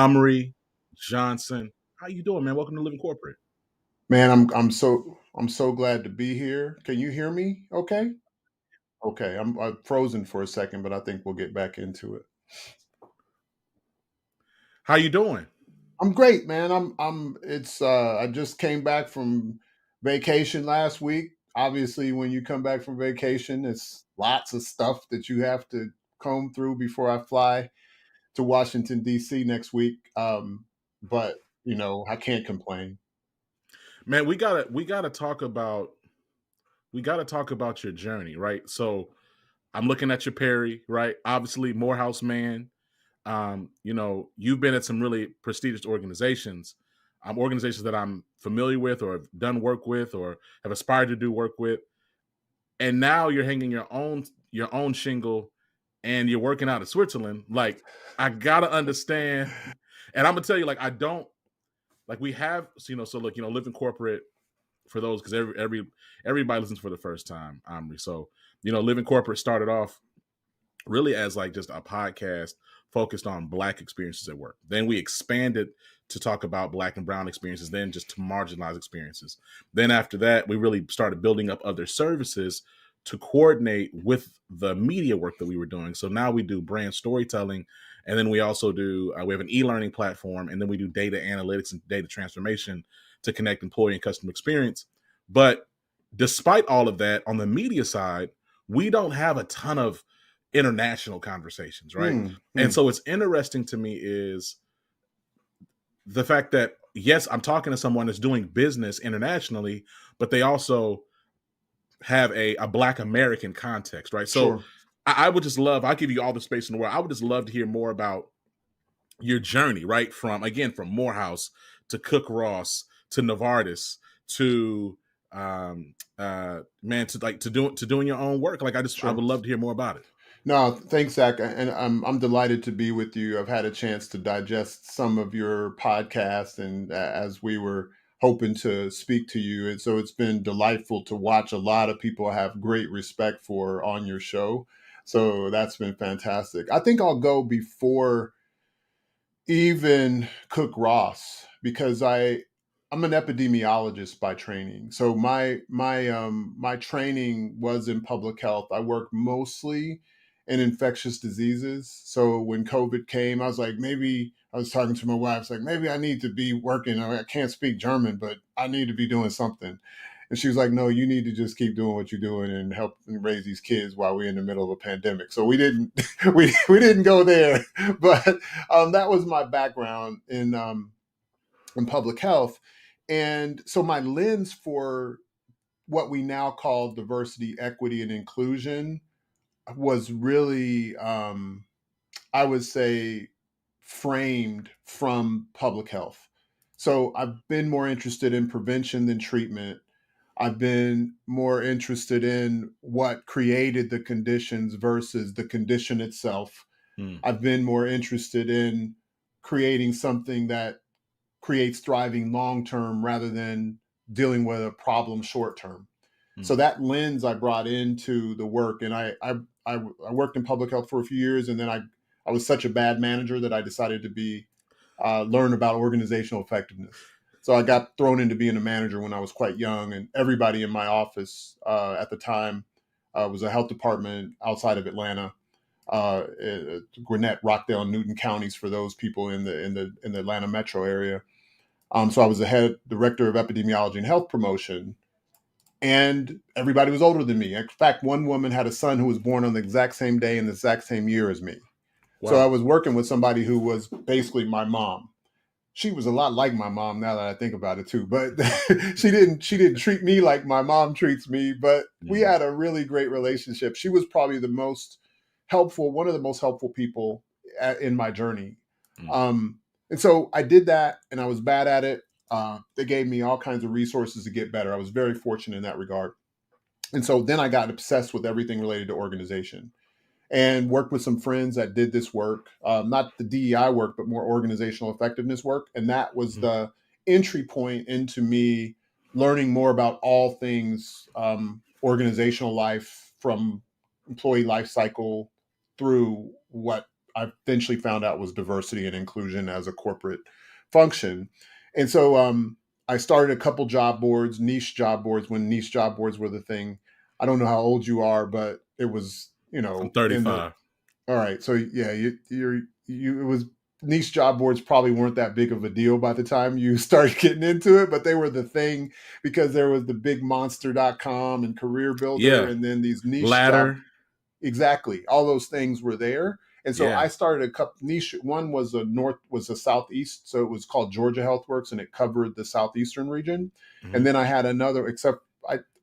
Amri Johnson. How you doing, man? Welcome to Living Corporate. Man, I'm so glad to be here. Can you hear me? Okay. Okay. I'm frozen for a second, but I think we'll get back into it. How you doing? I'm great, man. I'm it's I just came back from vacation last week. Obviously, when you come back from vacation, it's lots of stuff that you have to comb through before I fly to Washington D.C. next week. But I can't complain. Man, we gotta talk about your journey, right? So I'm looking at your Perry, right? Obviously, Morehouse man. You've been at some really prestigious organizations, organizations that I'm familiar with or have done work with or have aspired to do work with. And now you're hanging your own shingle and you're working out in Switzerland. Like, I gotta understand. And I'm gonna tell you, like, I don't like we have, so look, Living Corporate for those, because everybody listens for the first time, Omri. So, Living Corporate started off really as like just a podcast focused on Black experiences at work. Then we expanded to talk about Black and brown experiences, then just to marginalized experiences. Then after that, we really started building up other services to coordinate with the media work that we were doing. So now we do brand storytelling, and then we also do we have an e-learning platform, and then we do data analytics and data transformation to connect employee and customer experience. But despite all of that, on the media side, we don't have a ton of international conversations, right? Hmm. And Hmm. so what's interesting to me is the fact that, yes, I'm talking to someone that's doing business internationally, but they also have a Black American context, right? So Sure. I would just love, I'll give you all the space in the world. I would just love to hear more about your journey, right? From Morehouse to Cook Ross to Novartis to man, to doing your own work. Like, I Sure. would love to hear more about it. No, thanks, Zach, and I'm delighted to be with you. I've had a chance to digest some of your podcast, and as we were hoping to speak to you, and so it's been delightful to watch a lot of people I have great respect for on your show. So that's been fantastic. I think I'll go before even Cook Ross because I'm an epidemiologist by training. So my training was in public health. I work mostly in infectious diseases. So when COVID came, I was like, maybe I was talking to my wife, it's like maybe I need to be working. I can't speak German, but I need to be doing something. And she was like, no, you need to just keep doing what you're doing and help and raise these kids while we're in the middle of a pandemic. So we didn't we didn't go there, but that was my background in public health. And so my lens for what we now call diversity, equity, and inclusion was really, I would say, framed from public health. So I've been more interested in prevention than treatment. I've been more interested in what created the conditions versus the condition itself. Hmm. I've been more interested in creating something that creates thriving long term rather than dealing with a problem short term. So Hmm. that lens I brought into the work, and I worked in public health for a few years, and then I was such a bad manager that I decided to be learn about organizational effectiveness. So I got thrown into being a manager when I was quite young, and everybody in my office at the time was a health department outside of Atlanta, Gwinnett, Rockdale, and Newton counties for those people in the Atlanta metro area. So I was the head director of epidemiology and health promotion, and everybody was older than me. In fact, one woman had a son who was born on the exact same day and the exact same year as me. So I Wow. was working with somebody who was basically my mom. She was a lot like my mom now that I think about it too, but she didn't treat me like my mom treats me, but we Hmm. had a really great relationship. She was probably the most helpful, one of the most helpful people in my journey. Hmm. And so I did that and I was bad at it. They gave me all kinds of resources to get better. I was very fortunate in that regard. And so then I got obsessed with everything related to organization and worked with some friends that did this work, not the DEI work, but more organizational effectiveness work. And that was Hmm. the entry point into me learning more about all things organizational life from employee life cycle through what I eventually found out was diversity and inclusion as a corporate function. And so I started a couple job boards, niche job boards, when niche job boards were the thing. I don't know how old you are, but it was, I'm in the, 35. all right. So yeah, it was, niche job boards probably weren't that big of a deal by the time you started getting into it, but they were the thing because there was the big monster.com and career builder, Yeah. and then these niche job. Ladder. Exactly. All those things were there. And so Yeah. I started a couple niche. One was a southeast. So it was called Georgia Healthworks, and it covered the southeastern region. And Hmm. then I had another, except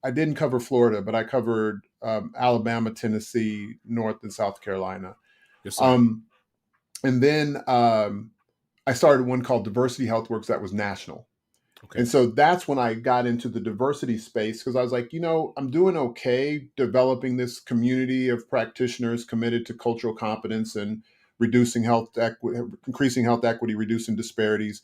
I didn't cover Florida, but I covered Alabama, Tennessee, North and South Carolina. Yes, sir. Um, and then I started one called Diversity Healthworks that was national. Okay. And so that's when I got into the diversity space, because I was like, I'm doing okay developing this community of practitioners committed to cultural competence and reducing health equity, increasing health equity, reducing disparities.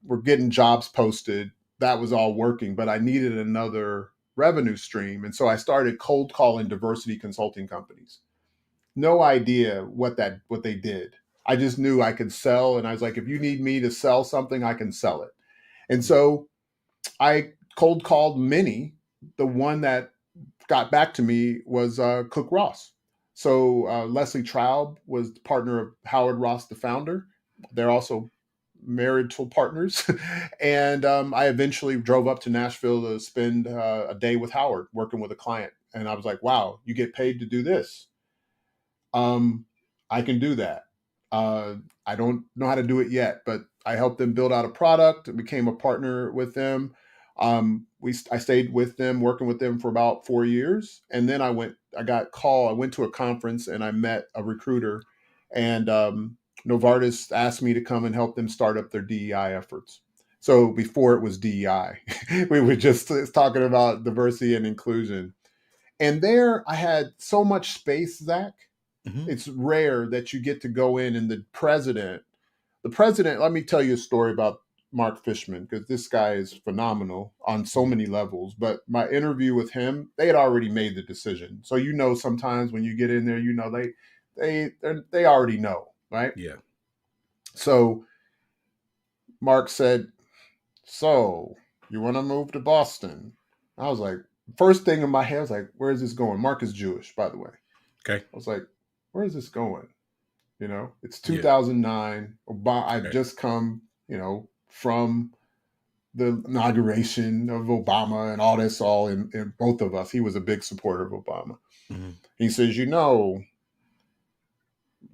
We're getting jobs posted. That was all working, but I needed another revenue stream. And so I started cold calling diversity consulting companies. No idea what they did. I just knew I could sell. And I was like, if you need me to sell something, I can sell it. And so I cold called many. The one that got back to me was Cook Ross. So Leslie Traub was the partner of Howard Ross, the founder. They're also marital partners. And I eventually drove up to Nashville to spend a day with Howard working with a client. And I was like, wow, you get paid to do this. I can do that. Uh, I don't know how to do it yet, but I helped them build out a product, became a partner with them. I stayed with them, working with them for about 4 years. And then I went to a conference and I met a recruiter, and Novartis asked me to come and help them start up their DEI efforts. So before it was DEI, we were just talking about diversity and inclusion. And there I had so much space, Zach. Hmm. It's rare that you get to go in, and the president, let me tell you a story about Mark Fishman, because this guy is phenomenal on so Hmm. many levels. But my interview with him, they had already made the decision. So sometimes when you get in there, they already know, right? Yeah. So Mark said, "So you want to move to Boston?" I was like, first thing in my head, I was like, "Where is this going?" Mark is Jewish, by the way. Okay. I was like, "Where is this going?" It's Yeah. 2009. Obama, I've Okay. just come, from the inauguration of Obama and all this, all in both of us. He was a big supporter of Obama. Hmm. He says,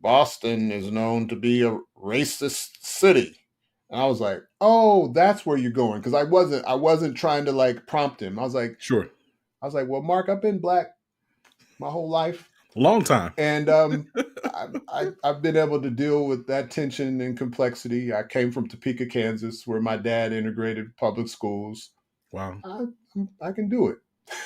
Boston is known to be a racist city. And I was like, oh, that's where you're going. Cause I wasn't trying to like prompt him. Sure. Well, Mark, I've been black my whole life. A long time. And I've been able to deal with that tension and complexity. I came from Topeka, Kansas, where my dad integrated public schools. Wow. I, I can do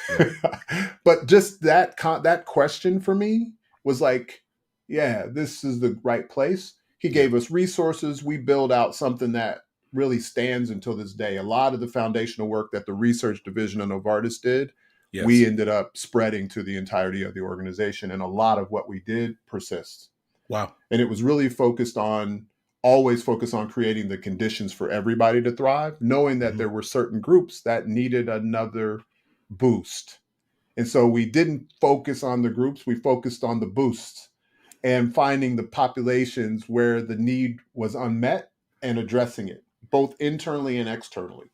Yeah. it. But just that question for me was like, yeah, this is the right place. He Yeah. gave us resources. We build out something that really stands until this day. A lot of the foundational work that the research division of Novartis did, we Yes. ended up spreading to the entirety of the organization. And a lot of what we did persists. Wow. And it was really always focused on creating the conditions for everybody to thrive, knowing that Hmm. there were certain groups that needed another boost. And so we didn't focus on the groups, we focused on the boosts and finding the populations where the need was unmet and addressing it, both internally and externally.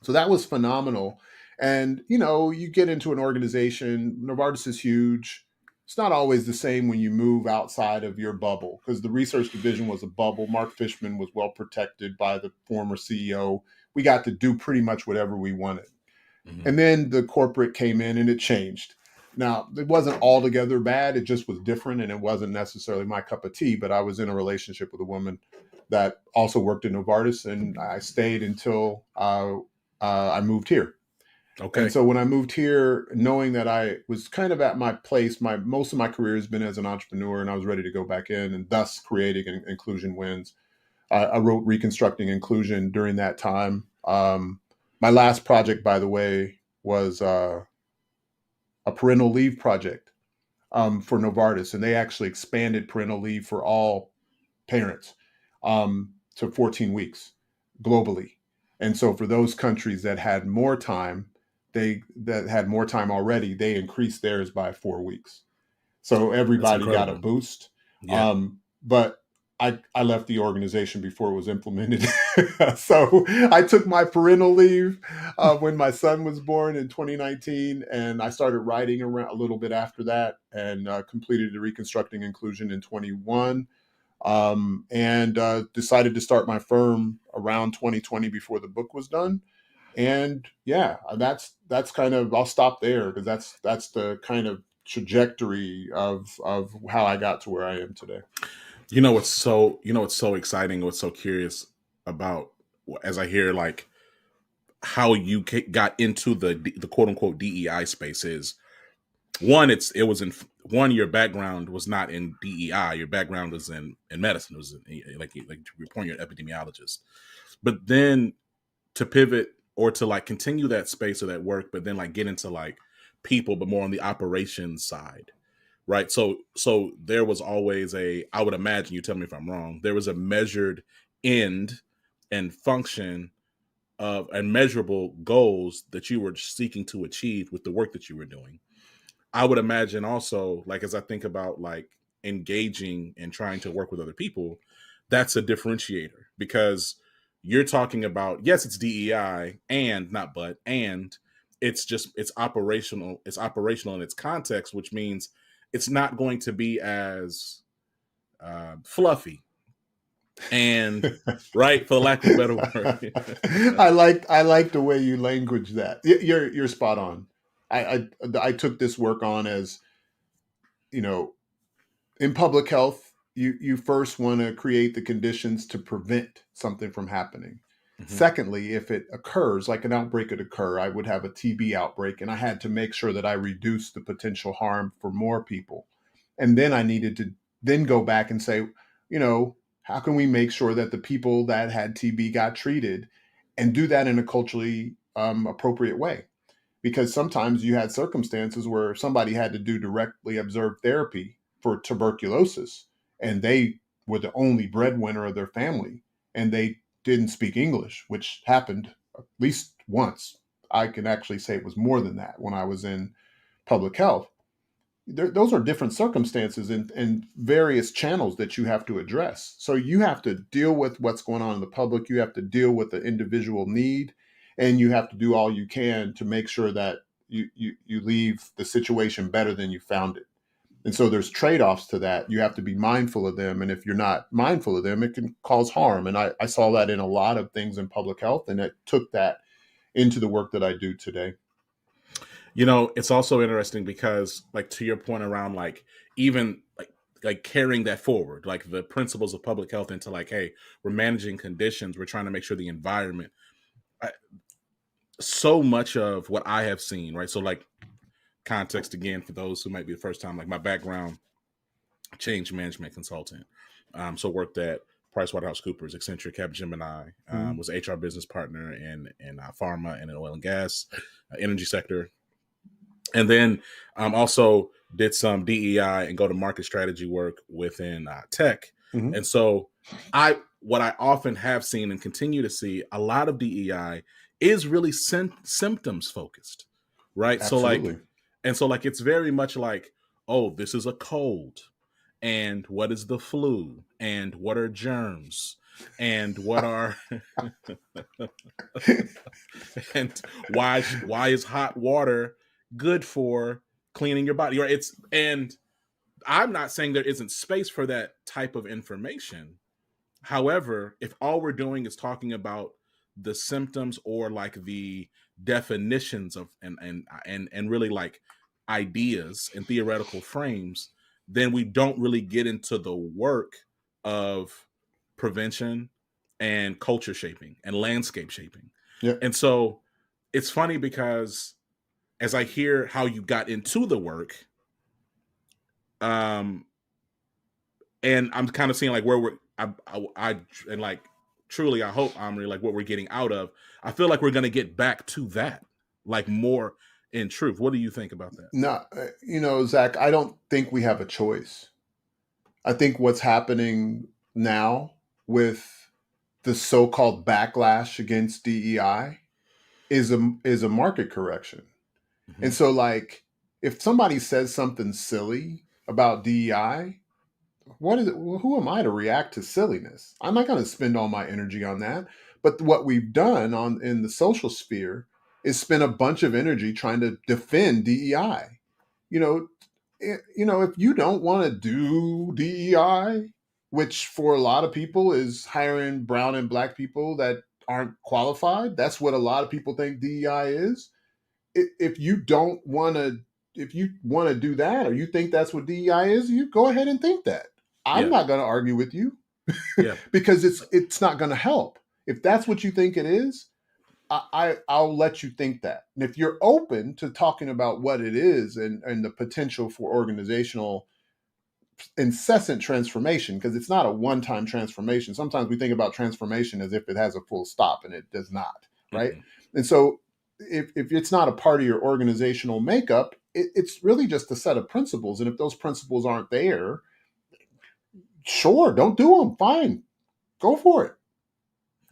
So that was phenomenal. And you get into an organization, Novartis is huge. It's not always the same when you move outside of your bubble, because the research division was a bubble. Mark Fishman was well protected by the former CEO. We got to do pretty much whatever we wanted. Hmm. And then the corporate came in and it changed. Now, it wasn't altogether bad. It just was different, and it wasn't necessarily my cup of tea. But I was in a relationship with a woman that also worked in Novartis, and I stayed until I moved here. And Okay. so when I moved here, knowing that I was kind of at my place, most of my career has been as an entrepreneur, and I was ready to go back in, and thus creating Inclusion Wins. I wrote Reconstructing Inclusion during that time. My last project, by the way, was a parental leave project. for Novartis, and they actually expanded parental leave for all parents to 14 weeks globally. And so for those countries that had more time, that had more time already, they increased theirs by 4 weeks. So That's everybody got a incredible. boost. Yeah. But I left the organization before it was implemented. So I took my parental leave when my son was born in 2019, and I started writing around a little bit after that, and completed the Reconstructing Inclusion in 21, and decided to start my firm around 2020 before the book was done. And yeah, that's kind of, I'll stop there because that's the kind of trajectory of how I got to where I am today. What's so exciting, what's so curious about, as I hear like how you got into the quote unquote DEI space is, one, it was in one, your background was not in DEI, your background was in medicine. It was like your point, you're an epidemiologist. But then to pivot or to like continue that space or that work, but then like get into like people, but more on the operations side, right? So there was always I would imagine, you tell me if I'm wrong, there was a measured end and function of and measurable goals that you were seeking to achieve with the work that you were doing. I would imagine also, like, as I think about like engaging and trying to work with other people, that's a differentiator because you're talking about, yes, it's DEI and not but, and it's operational in its context, which means it's not going to be as fluffy and right, for lack of a better word. I like the way you language that. You're spot on. I took this work on as, you know, in public health, you first want to create the conditions to prevent something from happening. Mm-hmm. Secondly, if it occurs, like an outbreak would occur, I would have a TB outbreak, and I had to make sure that I reduced the potential harm for more people. And then I needed to then go back and say, you know, how can we make sure that the people that had TB got treated, and do that in a culturally appropriate way? Because sometimes you had circumstances where somebody had to do directly observed therapy for tuberculosis, and they were the only breadwinner of their family, and they didn't speak English, which happened at least once. I can actually say it was more than that when I was in public health. Those are different circumstances and various channels that you have to address. So you have to deal with what's going on in the public. You have to deal with the individual need, and you have to do all you can to make sure that you leave the situation better than you found it. And so there's trade-offs to that. You have to be mindful of them. And if you're not mindful of them, it can cause harm. And I saw that in a lot of things in public health, and I took that into the work that I do today. It's also interesting because, like, to your point around like even like carrying that forward, like the principles of public health into like, hey, we're managing conditions, we're trying to make sure the environment. So much of what I have seen, right? So like context again for those who might be the first time, like my background, change management consultant. So worked at PricewaterhouseCoopers, Accenture, Capgemini, was an HR business partner in pharma and in oil and gas, energy sector. And then also did some DEI and go to market strategy work within tech. Mm-hmm. And so what I often have seen and continue to see, a lot of DEI is really symptoms focused, right? Absolutely. So like it's very much like, oh, this is a cold, and what is the flu, and what are germs, and what are and why is hot water good for cleaning your body, right? And I'm not saying there isn't space for that type of information. However, if all we're doing is talking about the symptoms or like the definitions of and really like ideas and theoretical frames, then we don't really get into the work of prevention and culture shaping and landscape shaping. Yeah. And so it's funny because as I hear how you got into the work, and I'm kind of seeing like where I and like truly I hope, Amri, like what we're getting out of, I feel like we're going to get back to that, like more in truth. What do you think about that? No, Zach, I don't think we have a choice. I think what's happening now with the so-called backlash against DEI is a market correction. Mm-hmm. And so, like, if somebody says something silly about DEI, what is it? Who am I to react to silliness? I'm not going to spend all my energy on that. But what we've done in the social sphere is spend a bunch of energy trying to defend DEI. You know, if you don't want to do DEI, which for a lot of people is hiring brown and black people that aren't qualified, that's what a lot of people think DEI is. If you don't want to, if you want to do that, or you think that's what DEI is, you go ahead and think that. I'm Yeah. not going to argue with you Yeah. because it's not going to help. If that's what you think it is, I'll let you think that. And if you're open to talking about what it is and the potential for organizational incessant transformation, because it's not a one-time transformation. Sometimes we think about transformation as if it has a full stop, and it does not, right? Mm-mm. And so if it's not a part of your organizational makeup, it's really just a set of principles. And if those principles aren't there, sure, don't do them. Fine, go for it.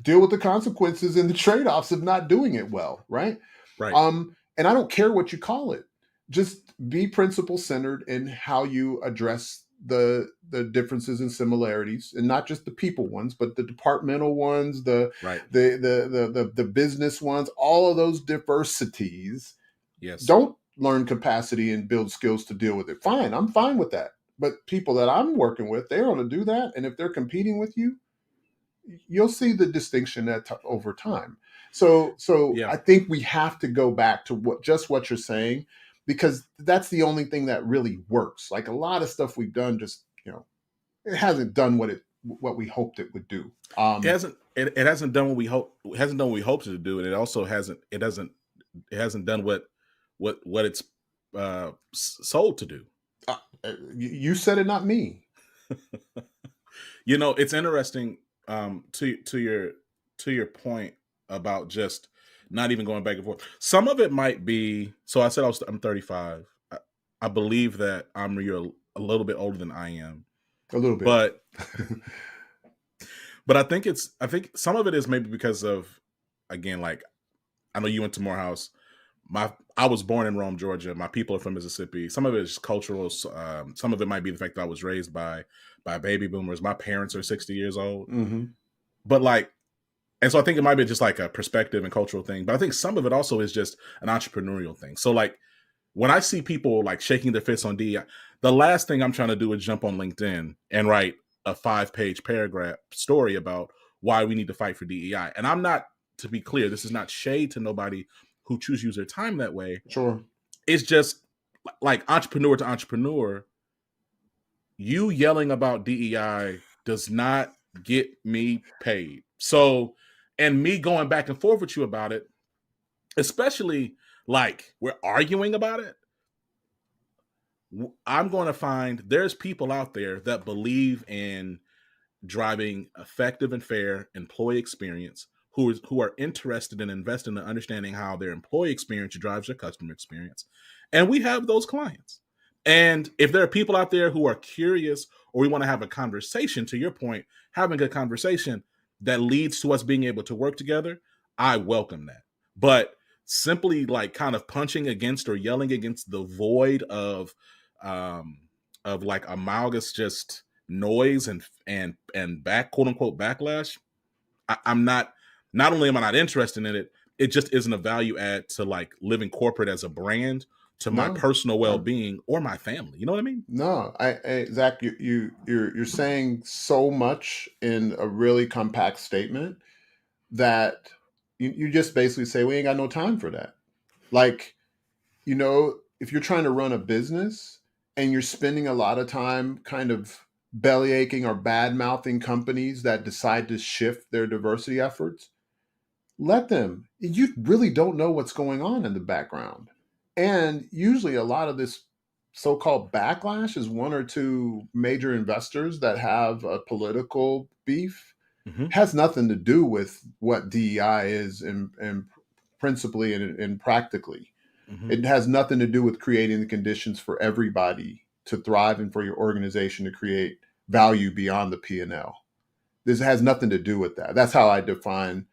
Deal with the consequences and the trade-offs of not doing it well, right? Right. And I don't care what you call it. Just be principle centered in how you address the differences and similarities, and not just the people ones, but the departmental ones, Right. the business ones, all of those diversities. Yes. Don't learn capacity and build skills to deal with it. Fine, I'm fine with that. But people that I'm working with, they're going to do that, and if they're competing with you, you'll see the distinction over time. So Yeah. I think we have to go back to what you're saying, because that's the only thing that really works. Like, a lot of stuff we've done, just it hasn't done what we hoped it would do. It hasn't done what we hope. It hasn't done what we hoped it to do, and it also hasn't. It hasn't done what it's sold to do. You said it, not me. It's interesting. To your point about just not even going back and forth. Some of it might be. So I said I'm 35. I believe that you're a little bit older than I am. A little bit, but I think some of it is maybe because of, again, like, I know you went to Morehouse. I was born in Rome, Georgia. My people are from Mississippi. Some of it is cultural. Some of it might be the fact that I was raised by baby boomers. My parents are 60 years old. Mm-hmm. But and so I think it might be just like a perspective and cultural thing. But I think some of it also is just an entrepreneurial thing. So, like, when I see people like shaking their fists on DEI, the last thing I'm trying to do is jump on LinkedIn and write a 5-page paragraph story about why we need to fight for DEI. And I'm not, to be clear, this is not shade to nobody who choose to use their time that way. Sure. It's just like, entrepreneur to entrepreneur, you yelling about DEI does not get me paid. So, and me going back and forth with you about it, especially like we're arguing about it, I'm going to find there's people out there that believe in driving effective and fair employee experience, who are interested in investing in understanding how their employee experience drives their customer experience. And we have those clients. And if there are people out there who are curious, or we want to have a conversation, to your point, having a conversation that leads to us being able to work together, I welcome that. But simply like kind of punching against or yelling against the void of like amalgamous just noise and quote unquote backlash, I'm not only am I not interested in it, it just isn't a value add to like Living Corporate as a brand, to my personal well-being or my family. You know what I mean? No, Zach, you're saying so much in a really compact statement that you just basically say, we ain't got no time for that. Like, if you're trying to run a business and you're spending a lot of time kind of belly aching or bad mouthing companies that decide to shift their diversity efforts, let them. You really don't know what's going on in the background. And usually a lot of this so-called backlash is one or two major investors that have a political beef. Mm-hmm. Has nothing to do with what DEI is, and principally and practically. Hmm. It has nothing to do with creating the conditions for everybody to thrive and for your organization to create value beyond the P&L. This has nothing to do with that. That's how I define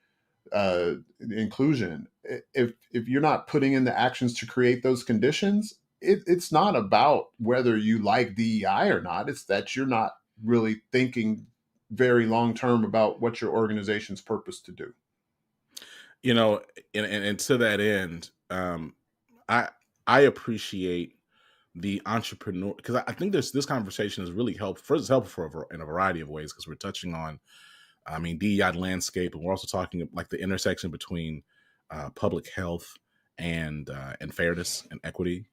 inclusion. If you're not putting in the actions to create those conditions, it's not about whether you like DEI or not. It's that you're not really thinking very long term about what your organization's purpose to do. You know, and to that end, I I appreciate the entrepreneur, because I think this conversation is really helpful. First, it's helpful in a variety of ways, because we're touching on, I mean, DEI landscape, and we're also talking like the intersection between public health and fairness and equity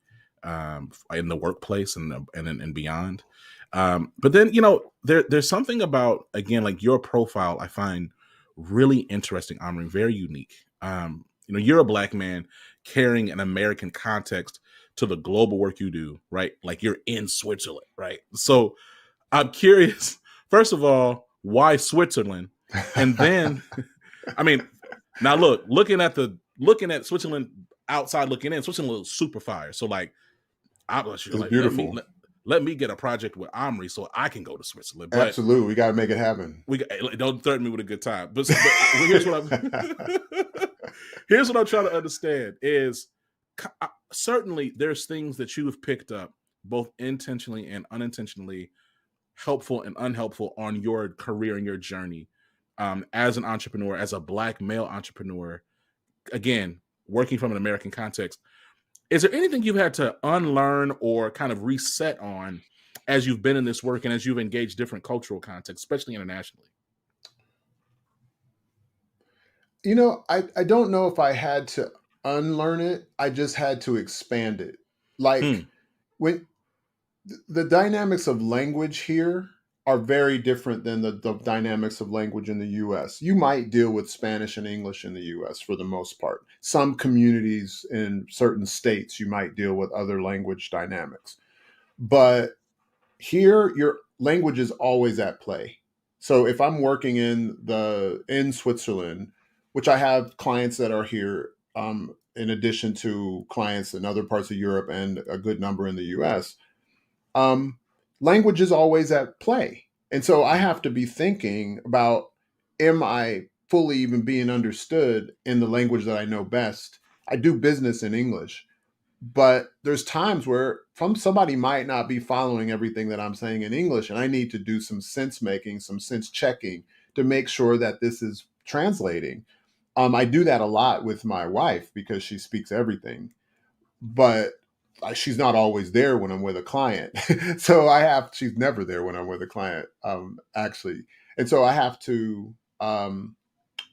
in the workplace and beyond. But then, you know, there's something about, again, like your profile I find really interesting, Amri, very unique. You know, you're a Black man carrying an American context to the global work you do, right? Like you're in Switzerland, right? So I'm curious, first of all, why Switzerland? And then, I mean, now looking at Switzerland outside looking in, Switzerland looks super fire. So like, I was It's like, let me beautiful. let me get a project with Omri so I can go to Switzerland. But Absolutely. We got to make it happen. don't threaten me with a good time. But here's what I'm here's what I'm trying to understand is, certainly there's things that you have picked up both intentionally and unintentionally, helpful and unhelpful, on your career and your journey as an entrepreneur, as a Black male entrepreneur, again, working from an American context. Is there anything you've had to unlearn or kind of reset on as you've been in this work and as you've engaged different cultural contexts, especially internationally? You know, I don't know if I had to unlearn it. I just had to expand it. Like Hmm. when the dynamics of language here are very different than the dynamics of language in the US. You might deal with Spanish and English in the US for the most part. Some communities in certain states, you might deal with other language dynamics. But here, your language is always at play. So if I'm working in Switzerland, which I have clients that are here, in addition to clients in other parts of Europe and a good number in the US, um, language is always at play. And so I have to be thinking about, am I fully even being understood in the language that I know best? I do business in English, but there's times where somebody might not be following everything that I'm saying in English, and I need to do some sense making, some sense checking to make sure that this is translating. I do that a lot with my wife because she speaks everything, but she's not always there when I'm with a client. So she's never there when I'm with a client, actually. And so I have to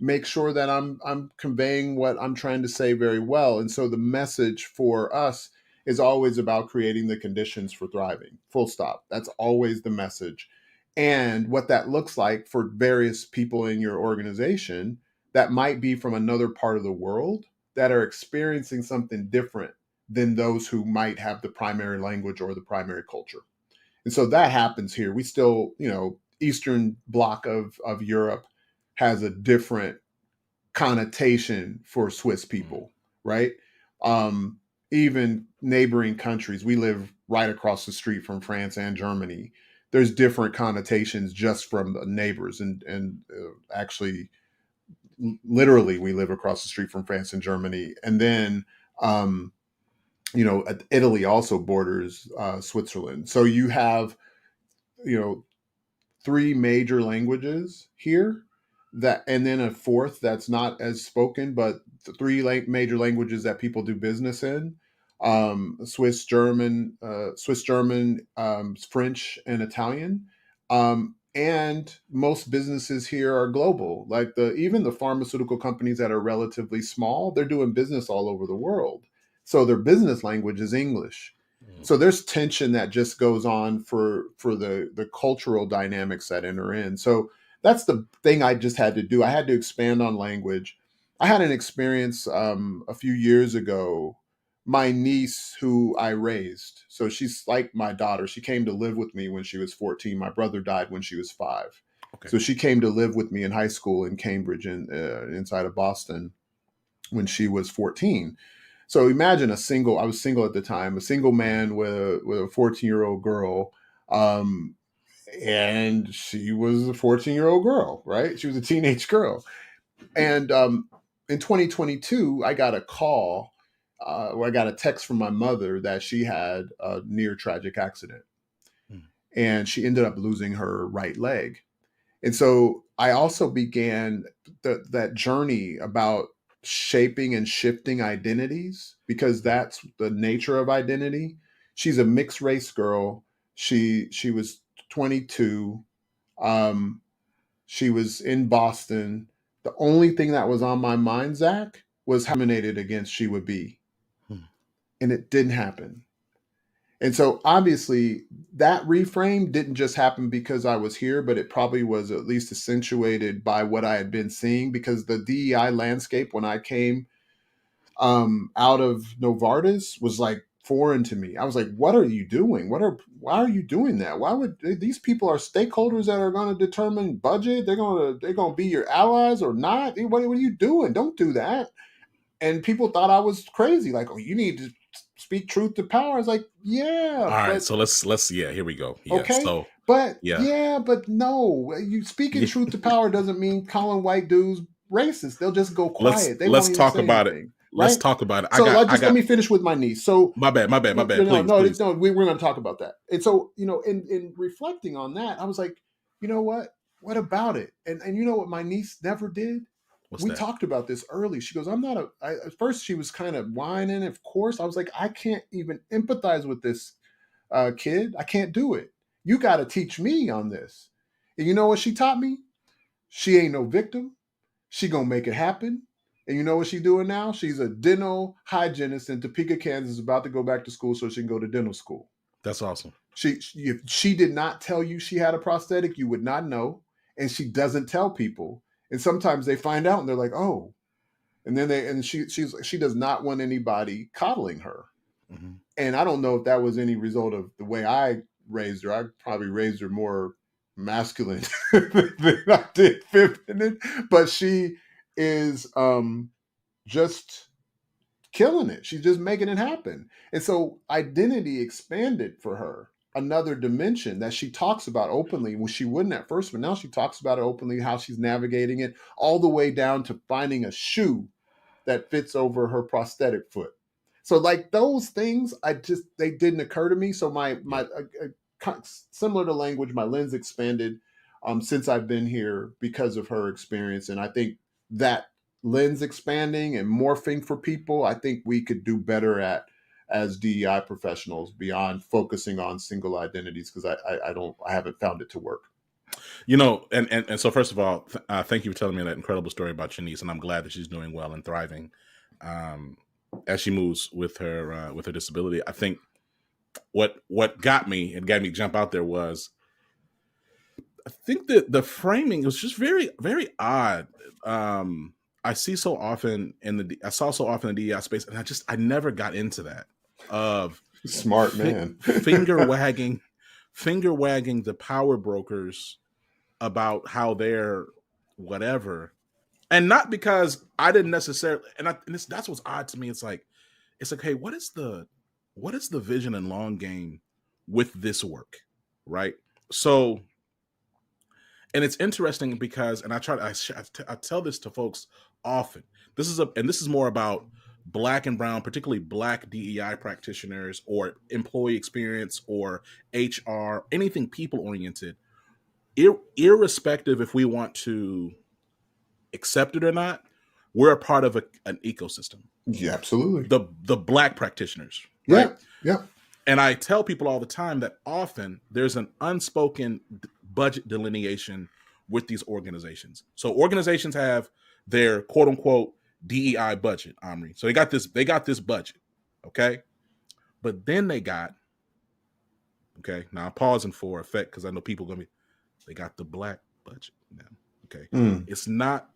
make sure that I'm conveying what I'm trying to say very well. And so the message for us is always about creating the conditions for thriving. Full stop. That's always the message. And what that looks like for various people in your organization that might be from another part of the world that are experiencing something different than those who might have the primary language or the primary culture. And so that happens here. We still, Eastern bloc of Europe has a different connotation for Swiss people, right? Um, Even neighboring countries, we live right across the street from France and Germany. There's different connotations just from the neighbors, and actually, literally, we live across the street from France and Germany, and then um, Italy also borders Switzerland. So you have, you know, three major languages here, that, and then a fourth that's not as spoken, but the three major languages that people do business in: Swiss German, French, and Italian. And most businesses here are global. Like even the pharmaceutical companies that are relatively small, they're doing business all over the world. So their business language is English. Mm. So there's tension that just goes on for the cultural dynamics that enter in. So that's the thing I just had to do. I had to expand on language. I had an experience a few years ago. My niece, who I raised, so she's like my daughter. She came to live with me when she was 14. My brother died when she was 5. Okay. So she came to live with me in high school in Cambridge, inside of Boston, when she was 14. So imagine I was single at the time, a single man with a 14-year-old girl. Um, and she was a 14-year-old girl, right? She was a teenage girl. And in 2022, I got a call, or I got a text from my mother that she had a near tragic accident, Mm. and she ended up losing her right leg. And so I also began that journey about shaping and shifting identities, because that's the nature of identity. She's a mixed race girl. She was 22. Um, she was in Boston. The only thing that was on my mind, Zach, was how discriminated against she would be. Mm. And it didn't happen. And so obviously that reframe didn't just happen because I was here, but it probably was at least accentuated by what I had been seeing, because the DEI landscape when I came out of Novartis was like foreign to me. I was like, what are you doing? Why are you doing that? Why would these people are stakeholders that are going to determine budget? They're going to be your allies or not? What are you doing? Don't do that. And people thought I was crazy. Like, oh, you need to speak truth to power. I was like, yeah, All right, but so let's yeah, here we go. Yeah, okay. so But yeah, yeah, but no, you speaking yeah. truth to power doesn't mean calling white dudes racist. They'll just go let's quiet. They let's won't even talk say about it. anything, Let's right? talk about it. So I let got me finish with my niece. So my bad. no, Please, please. we're going to talk about that. And so, in reflecting on that, I was like, you know what? What about it? And you know what my niece never did? What's We that? talked about this early. She goes, at first she was kind of whining, of course. I was like, I can't even empathize with this kid. I can't do it. You got to teach me on this. And you know what she taught me? She ain't no victim. She gonna make it happen. And you know what she's doing now? She's a dental hygienist in Topeka, Kansas, about to go back to school so she can go to dental school. That's awesome. If she did not tell you she had a prosthetic, you would not know. And she doesn't tell people. And sometimes they find out and they're like, oh. And then she does not want anybody coddling her. Hmm. And I don't know if that was any result of the way I raised her. I probably raised her more masculine than I did feminine, but she is just killing it. She's just making it happen. And so identity expanded for her, another dimension that she talks about openly when she wouldn't at first, but now she talks about it openly, how she's navigating it, all the way down to finding a shoe that fits over her prosthetic foot. So like those things, they didn't occur to me. So Yeah. similar to language, my lens expanded since I've been here because of her experience, and I think that lens expanding and morphing for people, I think we could do better at as DEI professionals beyond focusing on single identities, because I haven't found it to work. And so first of all, thank you for telling me that incredible story about your niece, and I'm glad that she's doing well and thriving um, as she moves with her disability. I think what got me and got me jump out there was, I think that the framing was just very very odd. I see so often I saw so often in the DEI space, and I never got into that of Smart man. finger wagging the power brokers about how they're whatever, and not because I didn't necessarily. That's what's odd to me. It's like, hey, what is the vision and long game with this work, right? So, and it's interesting because, and I tell this to folks often. This is more about Black and brown, particularly Black DEI practitioners or employee experience or HR, anything people oriented, irrespective if we want to accept it or not. We're a part of an ecosystem. Yeah, absolutely. The Black practitioners, right? Yeah, yeah. And I tell people all the time that often there's an unspoken budget delineation with these organizations. So organizations have their quote unquote DEI budget, Amri. So they got this budget, okay? But then they got, okay, now I'm pausing for effect because I know people are gonna be, they got the Black budget now. Okay. Mm. It's not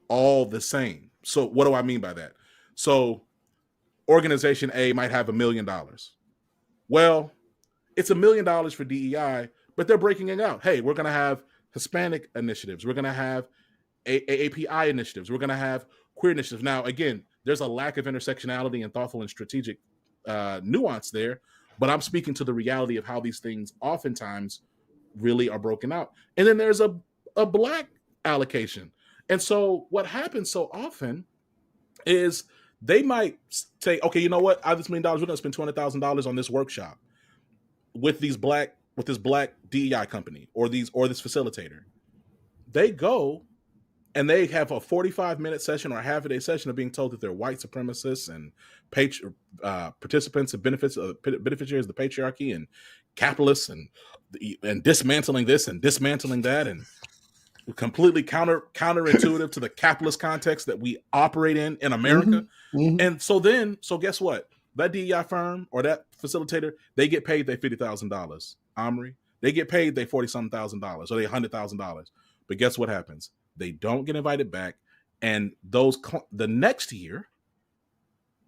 all the same. So what do I mean by that? So organization A might have $1 million. Well, it's $1 million for DEI, but they're breaking it out. Hey, we're going to have Hispanic initiatives. We're going to have API initiatives. We're going to have queer initiatives. Now, again, there's a lack of intersectionality and thoughtful and strategic nuance there. But I'm speaking to the reality of how these things oftentimes really are broken out. And then there's a Black allocation. And so what happens so often is they might say, okay, you know what? Out of this $1 million, we're going to spend $200,000 on this workshop with this Black DEI company or this facilitator. They go and they have a 45-minute session or a half-a-day session of being told that they're white supremacists and participants and beneficiaries of the patriarchy and capitalists and dismantling this and dismantling that and completely counterintuitive to the capitalist context that we operate in America. Mm-hmm. Mm-hmm. And so guess what? That DEI firm or that facilitator, they get paid their $50,000. Amri, they get paid their $40,000 or their $100,000. But guess what happens? They don't get invited back. And the next year,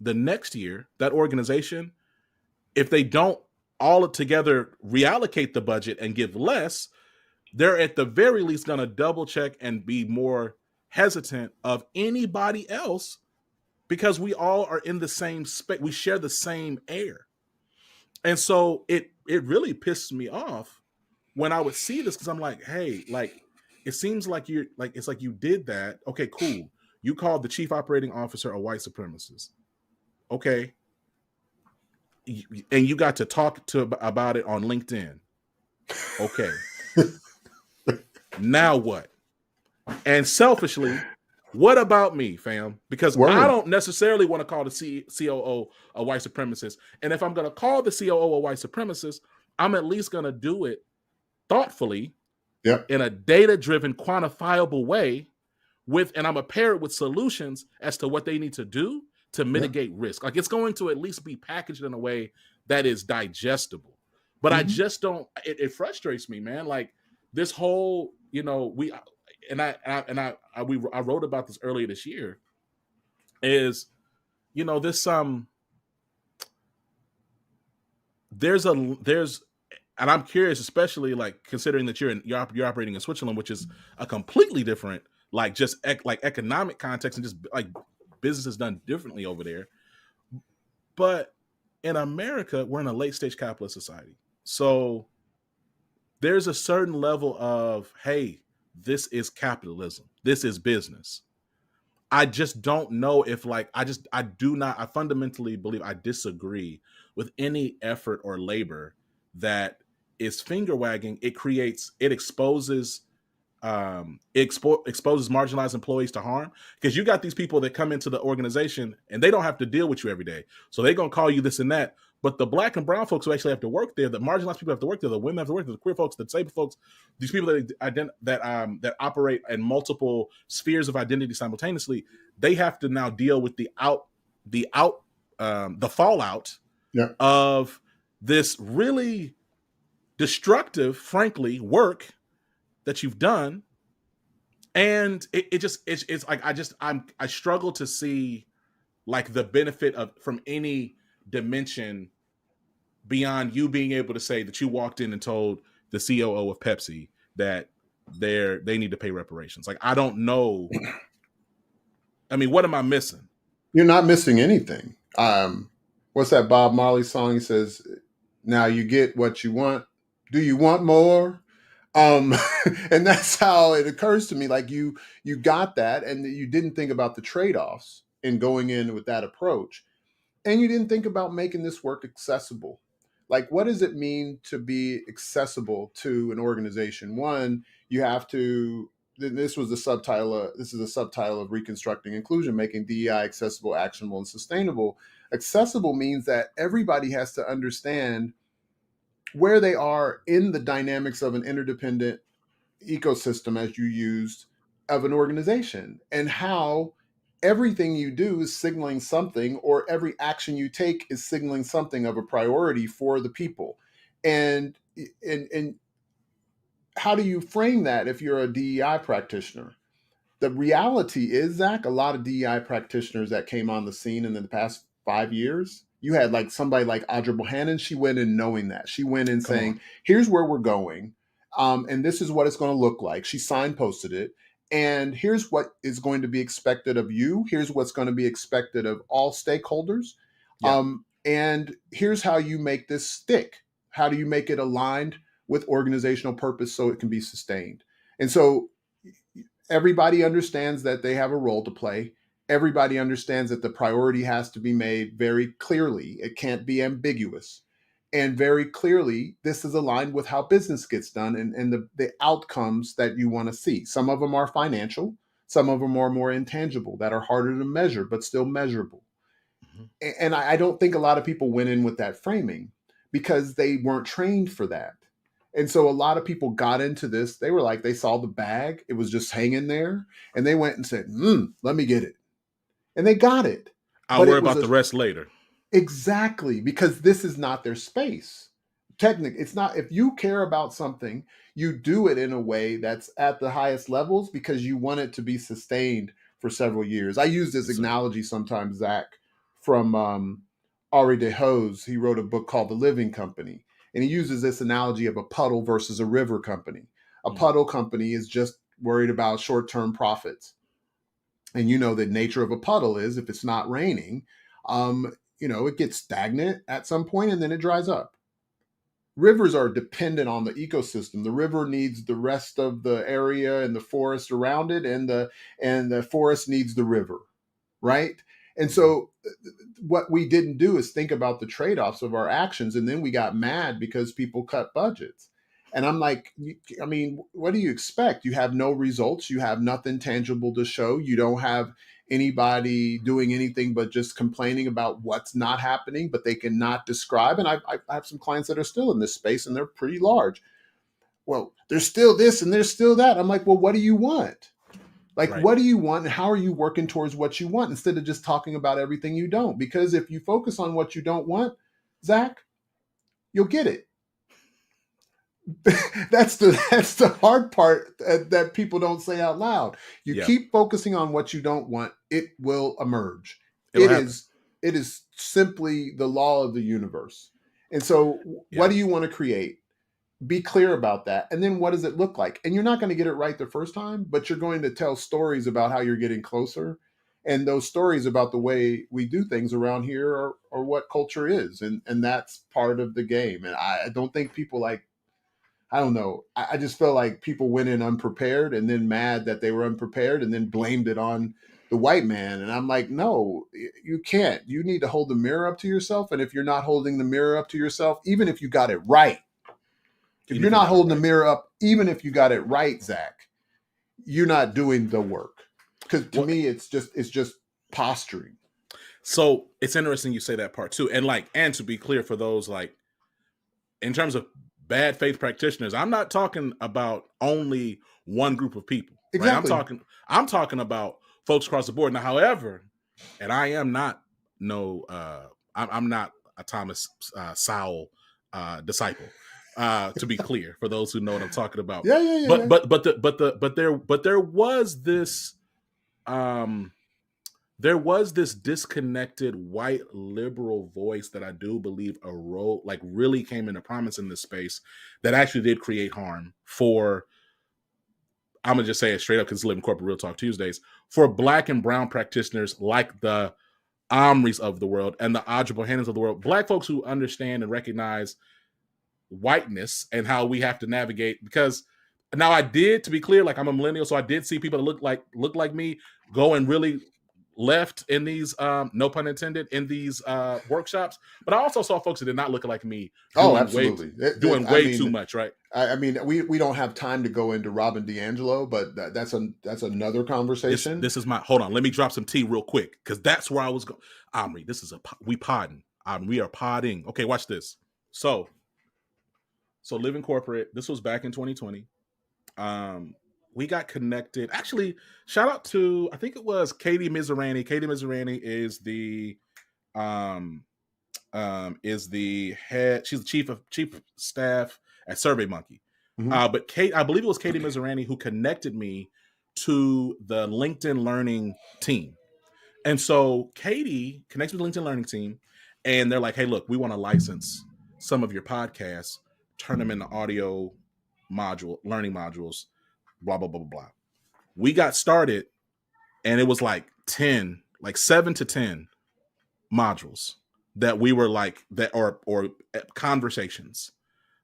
that organization, if they don't all together reallocate the budget and give less, they're at the very least going to double check and be more hesitant of anybody else because we all are in the same space. We share the same air. And so it really pissed me off when I would see this because I'm like, hey, like, it seems like it's like you did that. Okay, cool. You called the chief operating officer a white supremacist. Okay. And you got to talk about it on LinkedIn. Okay. Now what? And selfishly, what about me, fam? Because I don't necessarily want to call the COO a white supremacist. And if I'm going to call the COO a white supremacist, I'm at least going to do it thoughtfully, in a data-driven, quantifiable way, and I'm going to pair it with solutions as to what they need to do to mitigate risk. Like, it's going to at least be packaged in a way that is digestible. But I just don't. It frustrates me, man. Like, this whole, I wrote about this earlier this year. Is, this there's. And I'm curious, especially like considering that you're operating in Switzerland, which is a completely different, like just like economic context and just like business is done differently over there. But in America, we're in a late stage capitalist society. So there's a certain level of, hey, this is capitalism. This is business. I just don't know if I fundamentally believe I disagree with any effort or labor that is finger wagging. It exposes marginalized employees to harm, because you got these people that come into the organization and they don't have to deal with you every day. So they're going to call you this and that. But the Black and brown folks who actually have to work there, the marginalized people have to work there, the women have to work there, the queer folks, the disabled folks, these people that operate in multiple spheres of identity simultaneously, they have to now deal with the fallout of this really destructive, frankly, work that you've done. And it's like, I struggle to see like the benefit from any dimension beyond you being able to say that you walked in and told the COO of Pepsi that they need to pay reparations. Like, I don't know. I mean, what am I missing? You're not missing anything. What's that Bob Marley song? He says, now you get what you want. Do you want more? And that's how it occurs to me. Like, you got that, and you didn't think about the trade-offs in going in with that approach. And you didn't think about making this work accessible. Like, what does it mean to be accessible to an organization? One, you have to, this is a subtitle of Reconstructing Inclusion, making DEI accessible, actionable, and sustainable. Accessible means that everybody has to understand where they are in the dynamics of an interdependent ecosystem, as you used, of an organization, and how everything you do is signaling something, or every action you take is signaling something of a priority for the people. And how do you frame that if you're a DEI practitioner? The reality is, Zach, a lot of DEI practitioners that came on the scene in the past 5 years, you had like somebody like Audra Bohannon. She went in knowing that. She went in saying, here's where we're going. And this is what it's going to look like. She signposted it. And here's what is going to be expected of you. Here's what's going to be expected of all stakeholders. Yeah. And here's how you make this stick. How do you make it aligned with organizational purpose so it can be sustained? And so everybody understands that they have a role to play. Everybody understands that the priority has to be made very clearly. It can't be ambiguous. And very clearly, this is aligned with how business gets done and the outcomes that you want to see. Some of them are financial, some of them are more intangible, that are harder to measure, but still measurable. Mhm. And I don't think a lot of people went in with that framing because they weren't trained for that. And so a lot of people got into this. They were like, they saw the bag, it was just hanging there, and they went and said, let me get it. And they got it. I'll But worry it was about the rest later. exactly because this is not their space. Technically, it's not. If you care about something, you do it in a way that's at the highest levels because you want it to be sustained for several years. I use this Yes, sir. analogy sometimes, Zach, from Ari DeHose. He wrote a book called The Living Company, and he uses this analogy of a puddle versus a river company. A Mhm. puddle company is just worried about short-term profits. And you know the nature of a puddle is if it's not raining, it gets stagnant at some point and then it dries up. Rivers are dependent on the ecosystem. The river needs the rest of the area and the forest around it, and the forest needs the river, right? And Mhm. so what we didn't do is think about the trade-offs of our actions, and then we got mad because people cut budgets. And I'm like, I mean, what do you expect? You have no results, you have nothing tangible to show, you don't have anybody doing anything but just complaining about what's not happening, but they cannot describe. And I have some clients that are still in this space and they're pretty large. Well, there's still this and there's still that. I'm like, well, what do you want? Like, Right. what do you want and how are you working towards what you want instead of just talking about everything you don't? Because if you focus on what you don't want, Zach, you'll get it. That's the hard part that people don't say out loud. You Yeah. keep focusing on what you don't want, it will emerge. It'll It happen. is it is simply the law of the universe. And so what Yeah. do you want to create? Be clear about that. And then what does it look like? And you're not going to get it right the first time, but you're going to tell stories about how you're getting closer. And those stories about the way we do things around here are what culture is. And that's part of the game. And I don't think people I don't know. I just felt like people went in unprepared and then mad that they were unprepared and then blamed it on the white man. And I'm like, no, you can't. You need to hold the mirror up to yourself. And if you're not holding the mirror up to yourself, even if you got it right, if Even you're if you not got it holding the right. mirror up, even if you got it right, Zach, you're not doing the work. Because to Well, me, it's just posturing. so it's interesting you say that part too. And to be clear for those in terms of bad faith practitioners, I'm not talking about only one group of people, right? Exactly. I'm talking about folks across the board. Now, however, and I am not no I'm not a Thomas Sowell disciple. To be clear, for those who know what I'm talking about. Yeah, yeah, yeah, But yeah. but but the but the but there was this um there was this disconnected white liberal voice that I do believe really came into prominence in this space that actually did create harm for, I'm gonna just say it straight up because it's Living Corporate Real Talk Tuesdays, for Black and brown practitioners like the Amris of the world and the Audra Bohannans of the world, Black folks who understand and recognize whiteness and how we have to navigate. Because now I did, to be clear, like I'm a millennial, so I did see people that look like me go and really left in these no pun intended in these workshops, but I also saw folks that did not look like me Oh, absolutely. doing I way too mean, much, right? we don't have time to go into Robin DiAngelo, but that's another conversation. This is my, hold on, let me drop some tea real quick because that's where I was going. Amri, this is we podding. We are podding. Okay, watch this. So Living Corporate, this was back in 2020. We got connected. Actually, shout out to, I think it was Katie Mizerani. Katie Mizerani is the head. She's the chief staff at SurveyMonkey. Mhm. But I believe it was Katie Mizerani who connected me to the LinkedIn Learning team. And so Katie connects with the LinkedIn Learning team, and they're like, "Hey, look, we want to license some of your podcasts, turn them into audio learning modules, blah blah blah blah blah." we got started, and it was like 7 to 10 modules that we were like that, or conversations.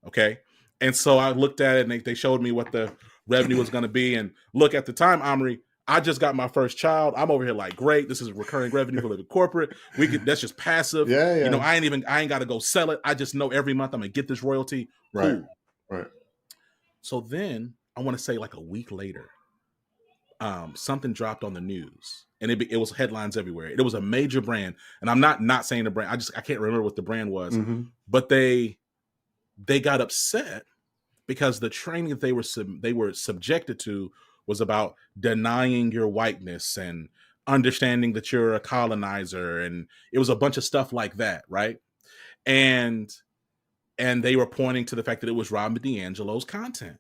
Okay. And so I looked at it, and they showed me what the revenue was going to be. And look, at the time, Amri, I just got my first child. I'm over here like, great, this is recurring revenue for Living Corporate. That's just passive. Yeah, yeah. I ain't got to go sell it. I just know every month I'm gonna get this royalty. Cool. Right. So then I want to say like a week later, something dropped on the news, and it was headlines everywhere. It was a major brand, and I'm not saying the brand. I can't remember what the brand was, but they got upset because the training that they were subjected to was about denying your whiteness and understanding that you're a colonizer, and it was a bunch of stuff like that, right? And they were pointing to the fact that it was Robin DiAngelo's content.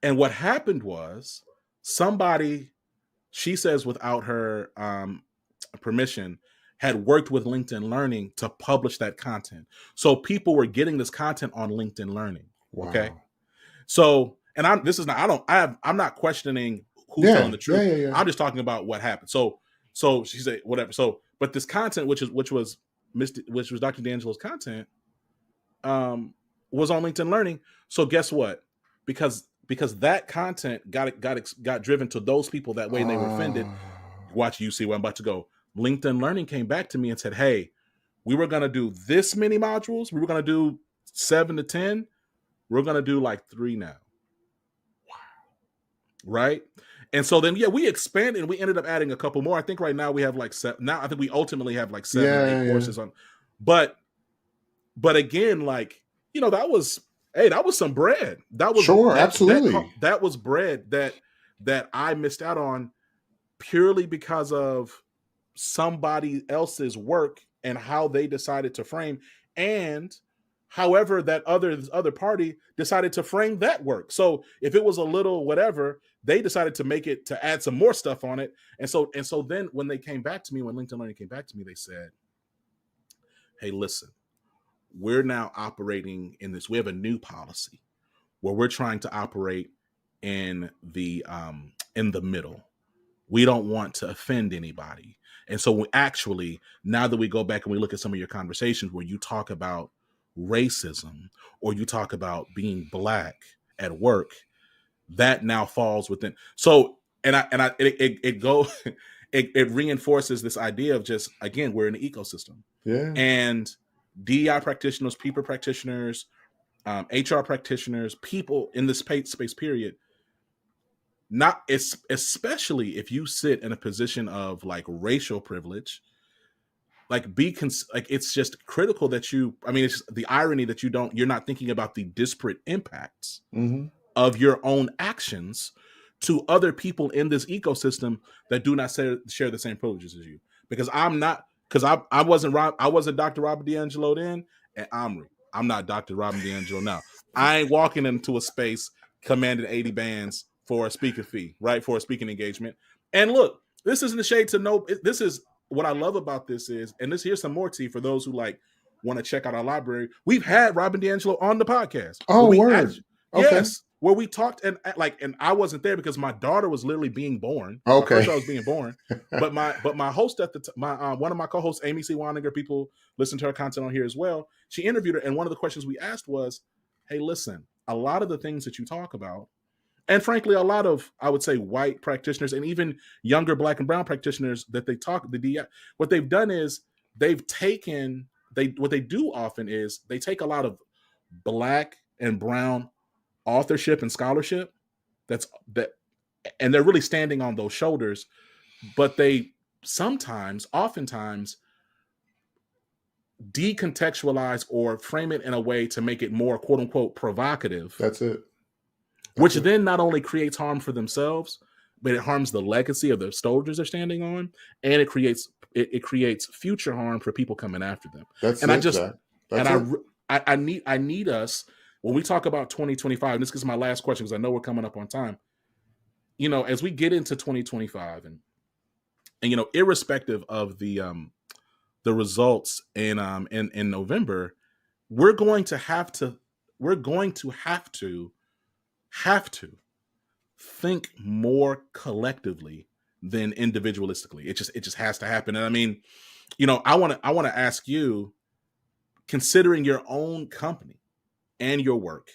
And what happened was, somebody, she says without her permission, had worked with LinkedIn Learning to publish that content. So people were getting this content on LinkedIn Learning. Wow. Okay. So, and I'm not questioning who's telling the truth. Yeah. I'm just talking about what happened. So she said whatever. So, but this content, which was Dr. DiAngelo's content, was on LinkedIn Learning. So guess what? Because that content got driven to those people that way, and they were offended. Watch, you see where I'm about to go. LinkedIn Learning came back to me and said, hey, we were going to do this many modules. We were going to do 7 to 10. We're going to do like 3 now. Wow. Right. And so then, we expanded, and we ended up adding a couple more. I think right now we have like 7. Now I think we ultimately have like 7 or 8 courses on. But again, like, that was some bread. That was absolutely. That was bread that I missed out on purely because of somebody else's work and how they decided to frame, and however that other party decided to frame that work. So if it was a little whatever, they decided to make it, to add some more stuff on it. And so then when LinkedIn Learning came back to me, they said, hey, listen, we're now operating in this. We have a new policy where we're trying to operate in the middle. We don't want to offend anybody. And so now that we go back and we look at some of your conversations where you talk about racism or you talk about being Black at work, that now falls within. So, it reinforces this idea of just, again, we're in an ecosystem. Yeah. And DEI practitioners, people practitioners, HR practitioners, people in this space period, not especially if you sit in a position of like racial privilege, like it's just critical that it's the irony that you're not thinking about the disparate impacts of your own actions to other people in this ecosystem that do not share the same privileges as you. Because I wasn't Dr. Robert DiAngelo then, and I'm not Dr. Robert DiAngelo now. I ain't walking into a space commanding 80 bands for a speaker fee, right? For a speaking engagement. And look, this isn't a shade to no. This is what I love about this is, and here's some more tea for those who like want to check out our library. We've had Robin DiAngelo on the podcast. Oh, word. Okay. Yes, where we talked, and I wasn't there because my daughter was literally being born. Okay, my first child was being born. but my host at the one of my co-hosts, Amy C. Waninger, people listen to her content on here as well. She interviewed her, and one of the questions we asked was, "Hey, listen, a lot of the things that you talk about, and frankly, a lot of, I would say, white practitioners and even younger Black and brown practitioners that they talk the DEI, what they've done is what they do often is they take a lot of Black and brown authorship and scholarship and they're really standing on those shoulders, but they oftentimes decontextualize or frame it in a way to make it more quote unquote provocative. That's it. Which then not only creates harm for themselves, but it harms the legacy of the soldiers they're standing on, and it creates future harm for people coming after them. I need us, when we talk about 2025, and this is my last question because I know we're coming up on time. As we get into 2025, and irrespective of the results in November, we're going to have to think more collectively than individualistically. It just has to happen. And I mean, I want to ask you, considering your own company and your work,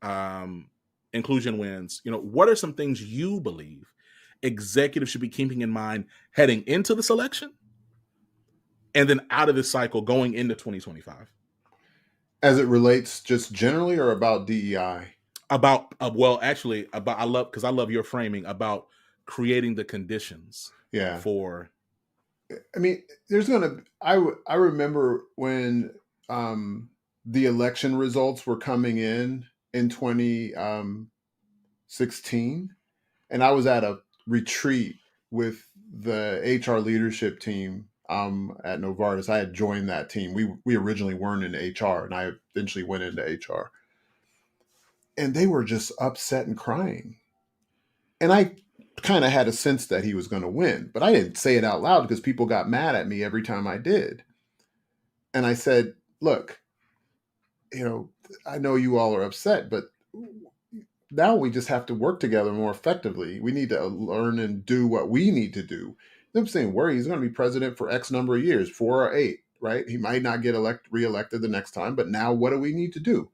um, inclusion wins. What are some things you believe executives should be keeping in mind heading into this election, and then out of this cycle going into 2025? As it relates just generally or about DEI? About well, actually, about I love your framing about creating the conditions Yeah. for. I mean, I remember when the election results were coming in 2016, and I was at a retreat with the HR leadership team at Novartis. I had joined that team. We originally weren't in HR, and I eventually went into HR. And they were just upset and crying. And I kind of had a sense that he was going to win, but I didn't say it out loud because people got mad at me every time I did. And I said, look, I know you all are upset, but now we just have to work together more effectively. We need to learn and do what we need to do. I'm saying, worry, he's going to be president for X number of years, 4 or 8, right? He might not get reelected the next time, but now what do we need to do?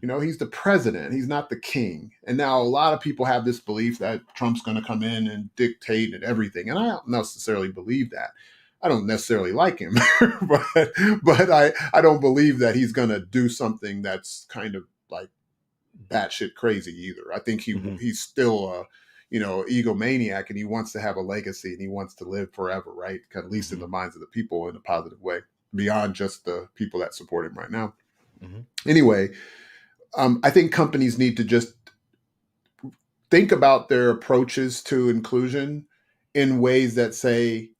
He's the president. He's not the king. And now a lot of people have this belief that Trump's going to come in and dictate and everything. And I don't necessarily believe that. I don't necessarily like him, but I don't believe that he's going to do something that's kind of like batshit crazy either. I think he's still a egomaniac, and he wants to have a legacy, and he wants to live forever, right? At least in the minds of the people in a positive way, beyond just the people that support him right now. Anyway, I think companies need to just think about their approaches to inclusion in ways that say,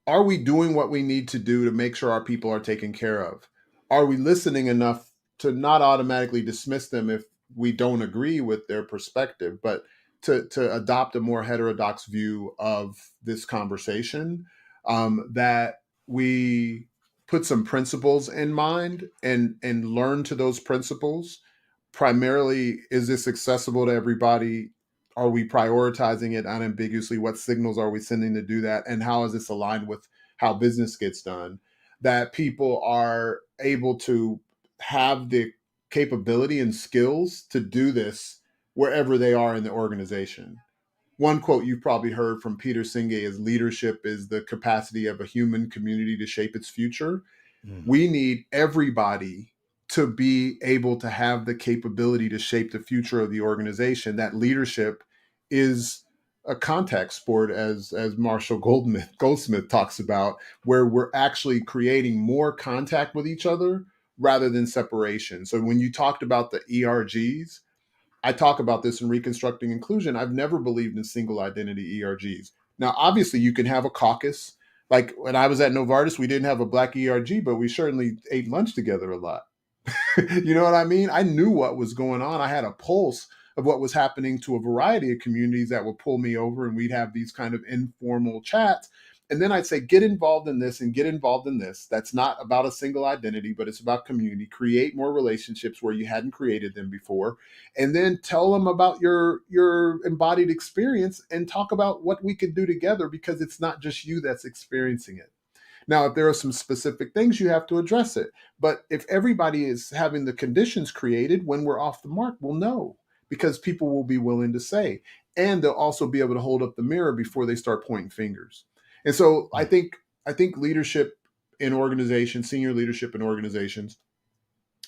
are we doing what we need to do to make sure our people are taken care of? Are we listening enough to not automatically dismiss them if we don't agree with their perspective, but to adopt a more heterodox view of this conversation, that we put some principles in mind and learn to those principles. Primarily, is this accessible to everybody? Are we prioritizing it unambiguously? What signals are we sending to do that? And how is this aligned with how business gets done? That people are able to have the capability and skills to do this wherever they are in the organization. One quote you've probably heard from Peter Senge is, leadership is the capacity of a human community to shape its future. We need everybody to be able to have the capability to shape the future of the organization. That leadership is a contact sport, as Marshall Goldsmith talks about, where we're actually creating more contact with each other rather than separation. So when you talked about the ERGs, I talk about this in Reconstructing Inclusion. I've never believed in single identity ERGs. Now, obviously, you can have a caucus. Like when I was at Novartis, we didn't have a black ERG, but we certainly ate lunch together a lot. You know what I mean? I knew what was going on. I had a pulse of what was happening to a variety of communities that would pull me over, and we'd have these kind of informal chats. And then I'd say, get involved in this and get involved in this. That's not about a single identity, but it's about community. Create more relationships where you hadn't created them before. And then tell them about your embodied experience and talk about what we could do together, because it's not just you that's experiencing it. Now, if there are some specific things, you have to address it. But if everybody is having the conditions created, when we're off the mark, we'll know, because people will be willing to say, and they'll also be able to hold up the mirror before they start pointing fingers. And so I think leadership in organizations, senior leadership in organizations,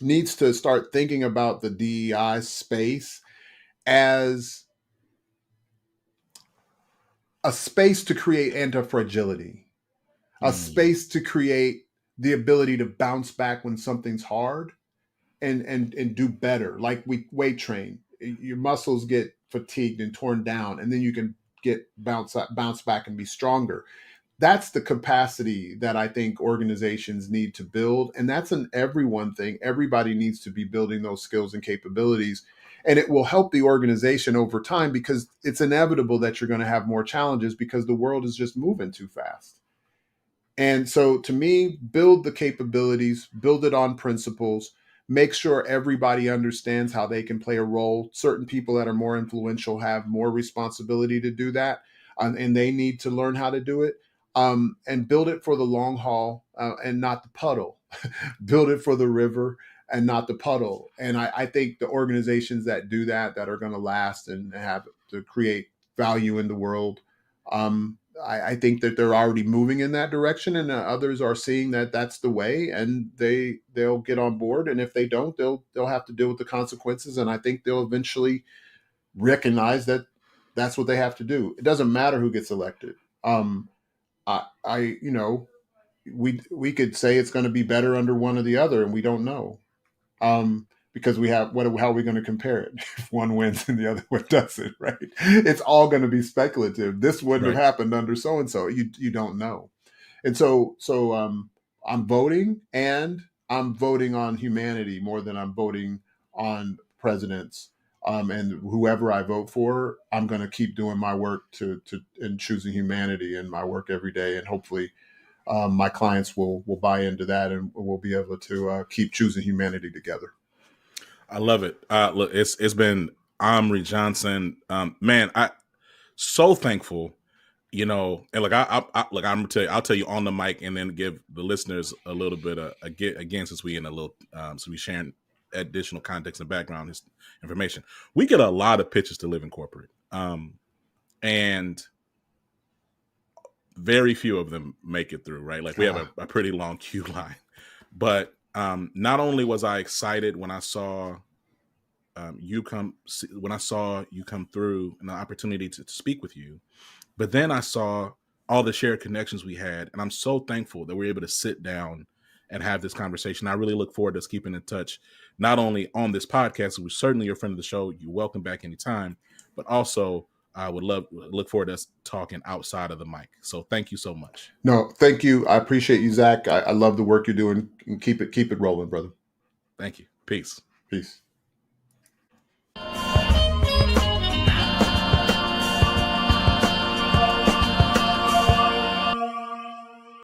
needs to start thinking about the DEI space as a space to create anti-fragility, a space to create the ability to bounce back when something's hard and do better. Like we weight train, your muscles get fatigued and torn down, and then you can bounce back and be stronger. That's the capacity that I think organizations need to build. And that's an everyone thing. Everybody needs to be building those skills and capabilities. And it will help the organization over time, because it's inevitable that you're going to have more challenges because the world is just moving too fast. And so to me, build the capabilities, build it on principles, make sure everybody understands how they can play a role. Certain people that are more influential have more responsibility to do that, and they need to learn how to do it. And build it for the long haul, and not the puddle. Build it for the river and not the puddle. And I think the organizations that do that, that are going to last and have to create value in the world, I think that they're already moving in that direction, and others are seeing that that's the way, and they'll get on board. And if they don't, they'll have to deal with the consequences. And I think they'll eventually recognize that that's what they have to do. It doesn't matter who gets elected. You know, we could say it's going to be better under one or the other, and we don't know. Because we have how are we going to compare it if one wins and the other one doesn't, right? It's all going to be speculative. This wouldn't have happened under so and so. You don't know. And so I'm voting, and I'm voting on humanity more than I'm voting on presidents. And whoever I vote for, I'm going to keep doing my work and choosing humanity in my work every day, and hopefully my clients will buy into that, and we'll be able to keep choosing humanity together. I love it. Look, it's been Amri Johnson. Man, I so thankful. You know, and look, I'm gonna I'll tell you on the mic, and then give the listeners a little bit of again, since we in a little, so we sharing additional context and background information. We get a lot of pitches to live in corporate, and very few of them make it through. Right, like we have a pretty long queue line. But not only was I excited when I saw you come through, and the opportunity to speak with you, but then I saw all the shared connections we had, and I'm so thankful that we're able to sit down and have this conversation. I really look forward to us keeping in touch, not only on this podcast, which certainly you're a friend of the show, you're welcome back anytime, but also I would look forward to us talking outside of the mic. So thank you so much. No, thank you. I appreciate you, Zach. I love the work you're doing, and keep it rolling, brother. Thank you. Peace. Peace.